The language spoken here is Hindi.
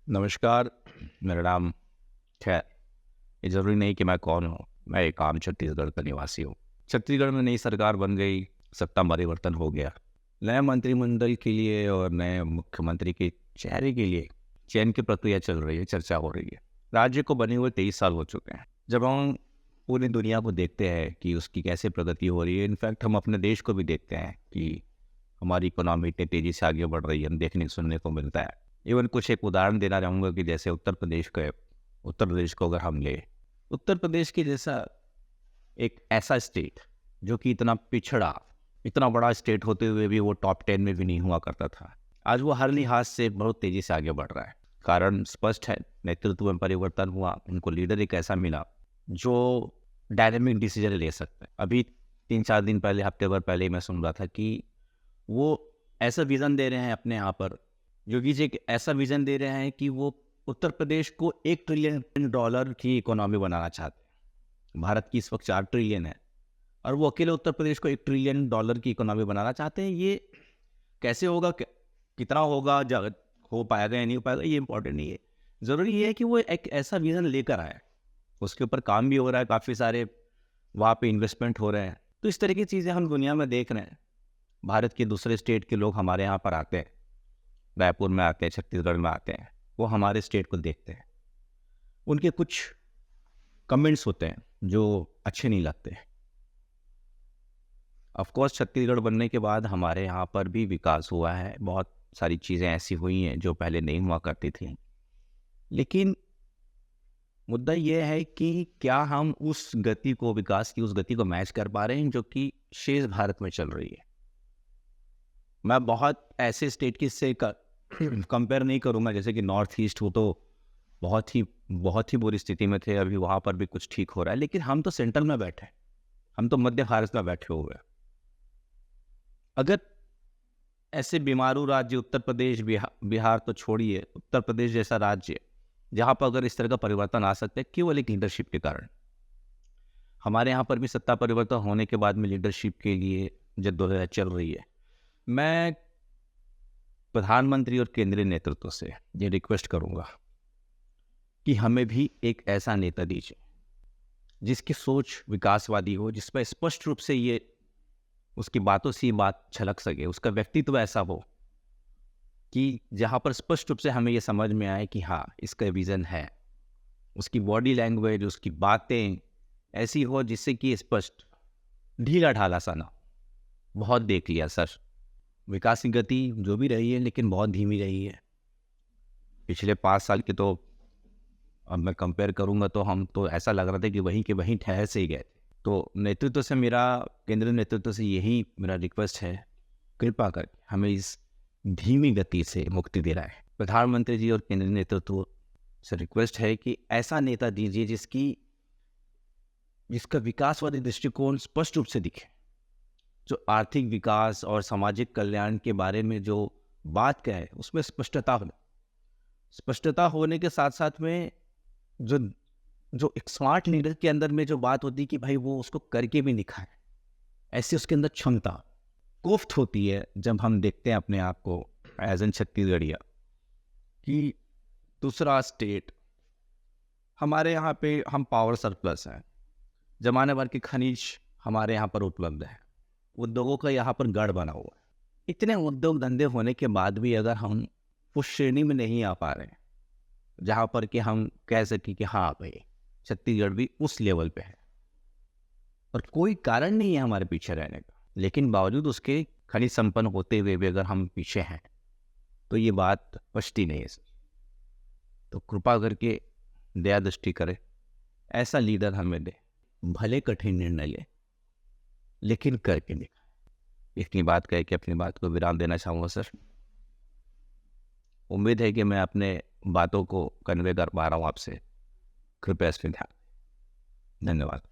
नमस्कार। मेरा नाम खैर, ये ज़रूरी नहीं कि मैं कौन हूँ। मैं एक आम छत्तीसगढ़ का निवासी हूँ। छत्तीसगढ़ में नई सरकार बन गई, सत्ता परिवर्तन हो गया। नए मंत्रिमंडल के लिए और नए मुख्यमंत्री के चेहरे के लिए चयन की प्रक्रिया चल रही है, चर्चा हो रही है। राज्य को बने हुए 23 साल हो चुके हैं। जब हम पूरी दुनिया को देखते हैं कि उसकी कैसे प्रगति हो रही है, इनफैक्ट हम अपने देश को भी देखते हैं कि हमारी इकोनॉमी इतनी तेज़ी से आगे बढ़ रही है, हम देखने सुनने को मिलता है। इवन कुछ एक उदाहरण देना चाहूँगा कि जैसे उत्तर प्रदेश को अगर हम लें, उत्तर प्रदेश के जैसा एक ऐसा स्टेट जो कि इतना पिछड़ा, इतना बड़ा स्टेट होते हुए भी वो टॉप 10 में भी नहीं हुआ करता था। आज वो हर लिहाज से बहुत तेज़ी से आगे बढ़ रहा है। कारण स्पष्ट है, नेतृत्व में परिवर्तन हुआ, उनको लीडर एक ऐसा मिला जो डायनामिक डिसीजन ले सकता है। अभी 3-4 दिन पहले, हफ्ते भर पहले ही मैं सुन रहा था कि वो ऐसा विज़न दे रहे हैं अपने यहाँ पर, योगी जी एक ऐसा विज़न दे रहे हैं कि वो उत्तर प्रदेश को $1 ट्रिलियन की इकोनॉमी बनाना चाहते हैं। भारत की इस वक्त 4 ट्रिलियन है और वो अकेले उत्तर प्रदेश को $1 ट्रिलियन की इकोनॉमी बनाना चाहते हैं। ये कैसे होगा, कितना होगा, हो पाएगा या नहीं हो पाएगा, ये इंपॉर्टेंट नहीं है। ज़रूरी ये है कि वो एक ऐसा विज़न लेकर आए। उसके ऊपर काम भी हो रहा है, काफ़ी सारे वहाँ पे इन्वेस्टमेंट हो रहे हैं। तो इस तरह की चीज़ें हम दुनिया में देख रहे हैं। भारत के दूसरे स्टेट के लोग हमारे यहाँ पर आते हैं, रायपुर में आते हैं, छत्तीसगढ़ में आते हैं, वो हमारे स्टेट को देखते हैं। उनके कुछ कमेंट्स होते हैं जो अच्छे नहीं लगते। ऑफ कोर्स छत्तीसगढ़ बनने के बाद हमारे यहाँ पर भी विकास हुआ है, बहुत सारी चीज़ें ऐसी हुई हैं जो पहले नहीं हुआ करती थी। लेकिन मुद्दा ये है कि क्या हम उस गति को, विकास की उस गति को मैच कर पा रहे हैं जो कि शेष भारत में चल रही है। मैं बहुत ऐसे स्टेट की से कंपेयर नहीं करूँगा, जैसे कि नॉर्थ ईस्ट, वो तो बहुत ही बुरी स्थिति में थे, अभी वहाँ पर भी कुछ ठीक हो रहा है। लेकिन हम तो सेंट्रल में बैठे हैं, हम तो मध्य भारत में बैठे हुए हैं। अगर ऐसे बीमारू राज्य उत्तर प्रदेश, बिहार तो छोड़िए, उत्तर प्रदेश जैसा राज्य जहाँ पर अगर इस तरह का परिवर्तन आ सकता है केवल एक लीडरशिप के कारण। हमारे यहाँ पर भी सत्ता परिवर्तन होने के बाद में लीडरशिप के लिए जद्दोजहद चल रही है। मैं प्रधानमंत्री और केंद्रीय नेतृत्व से ये रिक्वेस्ट करूंगा कि हमें भी एक ऐसा नेता दीजिए जिसकी सोच विकासवादी हो, जिस पर स्पष्ट रूप से ये उसकी बातों से ये बात झलक सके, उसका व्यक्तित्व ऐसा हो कि जहाँ पर स्पष्ट रूप से हमें ये समझ में आए कि हाँ, इसका विजन है। उसकी बॉडी लैंग्वेज, उसकी बातें ऐसी हो जिससे कि स्पष्ट, ढीला ढाला सा ना हो। बहुत देख लिया सर, विकास की गति जो भी रही है लेकिन बहुत धीमी रही है। पिछले 5 साल की तो अब मैं कंपेयर करूंगा तो हम तो ऐसा लग रहा था कि वहीं के वहीं ठहर से ही गए थे। तो नेतृत्व से मेरा, केंद्रीय नेतृत्व से यही मेरा रिक्वेस्ट है, कृपा करके हमें इस धीमी गति से मुक्ति दिलाएं। प्रधानमंत्री जी और केंद्रीय नेतृत्व से रिक्वेस्ट है कि ऐसा नेता दीजिए जिसका विकासवादी दृष्टिकोण स्पष्ट रूप से दिखे, जो आर्थिक विकास और सामाजिक कल्याण के बारे में जो बात कहे उसमें स्पष्टता होने के साथ साथ में जो जो एक स्मार्ट लीडर के अंदर में जो बात होती है कि भाई वो उसको करके भी दिखाए, ऐसी उसके अंदर क्षमता, कोफ्त होती है। जब हम देखते हैं अपने आप को एज एन छत्तीसगढ़िया कि दूसरा स्टेट, हमारे यहाँ पे हम पावर सरप्लस हैं, जमाने भर के खनिज हमारे यहाँ पर उपलब्ध है, उद्योगों का यहाँ पर गढ़ बना हुआ है। इतने उद्योग धंधे होने के बाद भी अगर हम उस श्रेणी में नहीं आ पा रहे हैं जहाँ पर कि हम कह सकें कि हाँ भाई छत्तीसगढ़ भी उस लेवल पे है, और कोई कारण नहीं है हमारे पीछे रहने का, लेकिन बावजूद उसके खनिज संपन्न होते हुए भी अगर हम पीछे हैं तो ये बात पचती नहीं है सर। तो कृपा करके दया दृष्टि करे, ऐसा लीडर हमें दे, भले कठिन निर्णय ले लेकिन करके दिखाए। इतनी बात कह के अपनी बात को विराम देना चाहूँगा सर। उम्मीद है कि मैं अपने बातों को कन्वे कर पा रहा हूँ आपसे। कृपया इसमें ध्यान दें। धन्यवाद।